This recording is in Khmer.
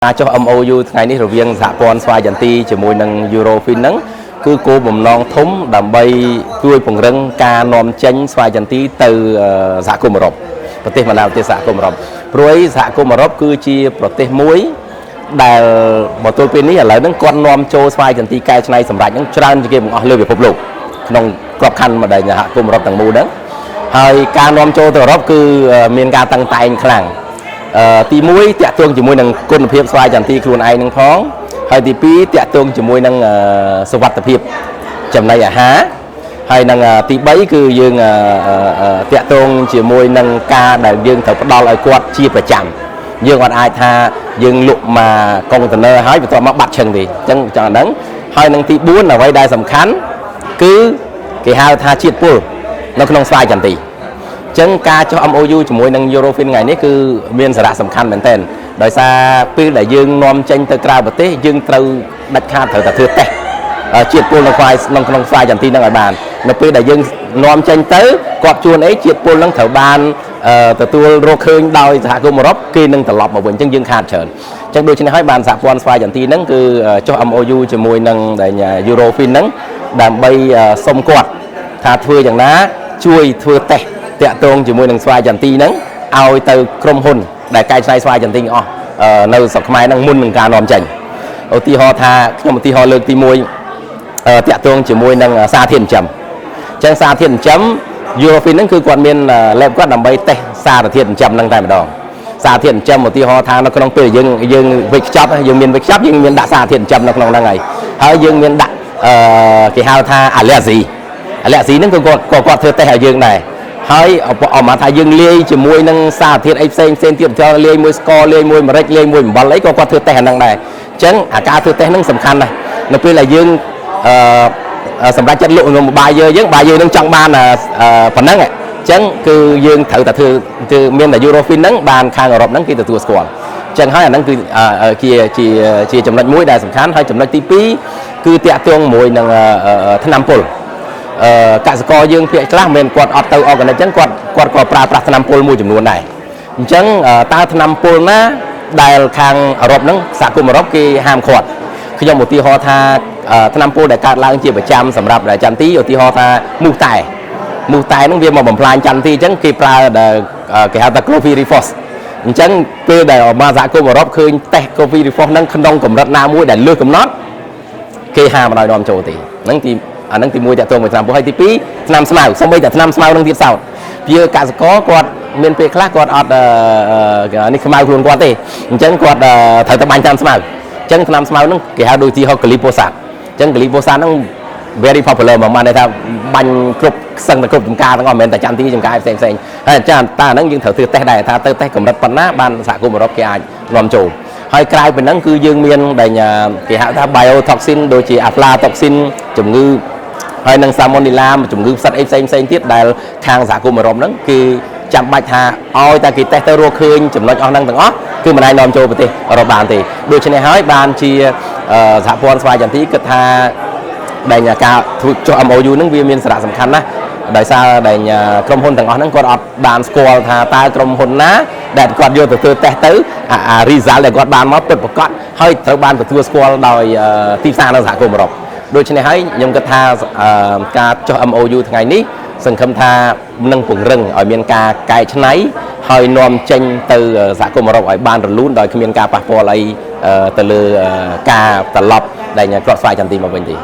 cho MOU ngày nay rồi viên dạ con xoay dần ti chỉ mùi nâng Eurofin nắng cứ cô bầm non thúng đầm bay chui phồng răng ca nòm chanh xoay dần ti từ dạ cô Moroccoประเทศมาเลเซียcô Morocco rồi dạ cô Morocco cứ chi ประเทศ muối ដែលបើទល់ពេលនេះឥឡូវហ្នឹងគាត់នាំចូលស្វ័យចន្ទីកែច្នៃសម្រាប់ហ្នឹងច្រើនជាងគេបង្អស់លើពិភពលោកក្នុងក្របខ័ណ្ឌមកដែលសហគមន៍អឺរ៉ុបទាំងមូលហ្នឹងហើយការនាំចូលទៅអឺរ៉ុបគឺមានការតាំងតែងខ្លាំងទី1តាក់ទងជាមួយនឹងគុណភាពស្វាយចន្ទីខ្លួនឯងនឹងផងហើយទី2តាក់ទងជាមួយនឹងសុវត្ថិភាពចំណីអាហារហើយនឹងទី3គឺយើងតាក់ទងជាមួយនឹងការដែលយើងត្រូវផ្ដល់ឲ្យគាត់ជាប្រចាំយើងអត់អាចថាយើងលក់មកកុងតឺន័រហើយបន្ទាប់មកបាត់ឈឹងទេអញ្ចឹងចង់ហ្នឹងហើយនឹងទី4អ្វីដែលសំខាន់គឺគេហៅថាជាតិពុលនៅក្នុងស្វាយចន្ទីអញ្ចឹងការចុះ MOU ជាមួយនឹង Eurofin ថ្ងៃនេះគឺមានសារៈសំខាន់មែនទែនដោយសារពេលដែលយើងនាំចេញទៅក្រៅប្រទេសយើងត្រូវដាច់ខាតត្រូវតែធ្វើតេស្តជាតិពុលនៅក្នុងស្វាយចន្ទីហ្នឹងឲ្យបាននៅពេលដែលយើងនាំចេញទៅគាត់ជួនអីជាតិពុលហ្នឹងត្រូវបានទទួលរកឃើញដោយសហគមន៍អឺរ៉ុបគេនឹងត្រឡប់មកវិញអញ្ចឹងយើងខាតច្រើនអញ្ចឹងដូច្នេះហើយបានសហព័ន្ធស្វាយចន្ទីហ្នឹងគឺចុះ MOU ជាមួយនឹង Eurofin ហ្នឹងដើម្បីសុំគាត់ថាធ្វើយ៉ាងណាជួយធ្វើតេស្តតាក់ទងជាមួយនឹងស្វាយចន្ទីហ្នឹងឲ្យទៅក្រុមហ៊ុនដែលកែច្នៃស្វាយចន្ទីអស់នៅស្រុកខ្មែរហ្នឹងមុននឹងការនាំចេញឧទាហរណ៍ថាខ្ញុំឧទាហរណ៍លើកទី1តាក់ទងជាមួយនឹងសារធាតុចិញ្ចឹមអញ្ចឹងសារធាតុចិញ្ចឹម Eurofin ហ្នឹងគឺគាត់មាន lab គាត់ដើម្បីតេស្តសារធាតុចិញ្ចឹមហ្នឹងតែម្ដងសារធាតុចិញ្ចឹមឧទាហរណ៍ថានៅក្នុងពេលយើងវេចខ្ចប់យើងមានវេចខ្ចប់យើងមានដាក់សារធាតុចិញ្ចឹមនៅក្នុងហ្នឹងហើយយើងមានដាក់គេហៅថា allergy ហ្នឹងគឺគាត់ធ្វើតេស្តឲ្យយើងដែរហើយអមថាយើងលាយជាមួយនឹងសារធាតុអីផ្សេងទៀតចូលលាយមួយស្ករលាយមួយម្រេចលាយមួយអំបិលអីក៏គាត់ធ្វើតេស្តអាហ្នឹងដែរអញ្ចឹងអាការធ្វើតេស្តហ្នឹងសំខាន់ណាស់នៅពេលដែលយើងសម្រាប់ចិត្តលក់នំបាយយើងនឹងចង់បានប៉ុណ្ណឹងអញ្ចឹងគឺយើងត្រូវតែធ្វើមានតែ Eurofin ហ្នឹងបានខាងអឺរ៉ុបហ្នឹងគេទទួលស្គាល់អញ្ចឹងហើយអាហ្នឹងគឺជាចំណុចមួយដែលសំខាន់ហើយចំណុចទី2គឺតាក់ទងមួយនឹងថ្នាំពុលកសិករយើងភាគខ្លះមិនគាត់អត់ទៅ organic អញ្ចឹងគាត់ក៏ប្រើប្រាស់ថ្នាំពុលមួយចំនួនដែរអញ្ចឹងតើថ្នាំពុលណាដែលខាងអឺរ៉ុបហ្នឹងសហគមន៍អឺរ៉ុបគេហាមឃាត់ខ្ញុំឧទាហរណ៍ថាថ្នាំពុលដែលកើតឡើងជាប្រចាំសម្រាប់ចន្ទីឧទាហរណ៍ថាមូសតែហ្នឹងវាមកបំផ្លាញចន្ទីអញ្ចឹងគេប្រើគេហៅថា Chlorpyrifos អញ្ចឹងពេលដែលមកសហគមន៍អឺរ៉ុបឃើញតេស្ត Chlorpyrifos ហ្នឹងក្នុងកម្រិតណាមួយដែលលើសកំណត់គេហាមមិនឲ្យនាំចូលទេហ្នឹងអាហ្នឹងទី1តាក់ទងមួយថ្នាំពុលហើយទី2ថ្នាំស្មៅសូម្បីតែថ្នាំស្មៅនឹងទៀតសោតវាកសិករគាត់មានពេលខ្លះគាត់អត់នេះខ្មៅខ្លួនគាត់ទេអញ្ចឹងគាត់ត្រូវតែបាញ់ថ្នាំស្មៅអញ្ចឹងថ្នាំស្មៅហ្នឹងគេហៅដូចជា glyphosate អញ្ចឹង glyphosate ហ្នឹង very popular មកបានន័យថាបាញ់គ្រប់សឹងតែគ្រប់ចំការទាំងអស់មិនមែនតែចន្ទីចំការផ្សេងហើយអញ្ចឹងតាហ្នឹងយើងត្រូវធ្វើតេស្តដែរថាទៅតេស្តកម្រិតប៉ុណ្ណាបានសហគមន៍អឺរ៉ុបគេអាចនាំចូលហើយក្រៅពីហ្នឹងគឺយើងមានដែលគេហៅថា biotoxin ដូចជា aflatoxin ជំងឺហើយនឹង salmonella ជំងឺផ្សិតអីផ្សេងទៀតដែលខាងសហគមន៍អឺរ៉ុបហ្នឹងគឺចាំបាច់ថាឲ្យតែគេតេស្តទៅរកឃើញចំណុចអស់ហ្នឹងទាំងអស់គឺមិនអាចនាំចូលប្រទេសអឺរ៉ុបបានទេដូច្នេះហើយបានជាសហព័ន្ធស្វាយចន្ទីគិតថាដែលការធ្វើចុះ MOU ហ្នឹងវាមានសារៈសំខាន់ណាស់ដោយសារដែលក្រុមហ៊ុនទាំងអស់ហ្នឹងគាត់អត់បានស្គាល់ថាតើក្រុមហ៊ុនណាដែលគាត់យកទៅធ្វើតេស្តទៅអា result ដែលគាត់បានមកពិតប្រាកដហើយត្រូវបានទទួលស្គាល់ដោយទីផ្សារនៅសហគមន៍អឺរ៉ុបដូច្នេះហើយខ្ញុំគិតថាការចុះ MOU ថ្ងៃនេះសង្ឃឹមថានឹងពង្រឹងឲ្យមានការកែច្នៃហើយនាំចេញទៅសហគមន៍អឺរ៉ុបឲ្យបានរលូនដោយគ្មានការប៉ះពាល់អីទៅលើការត្រឡប់ដែលគ្រាប់ស្វាយចន្ទីមកវិញទេ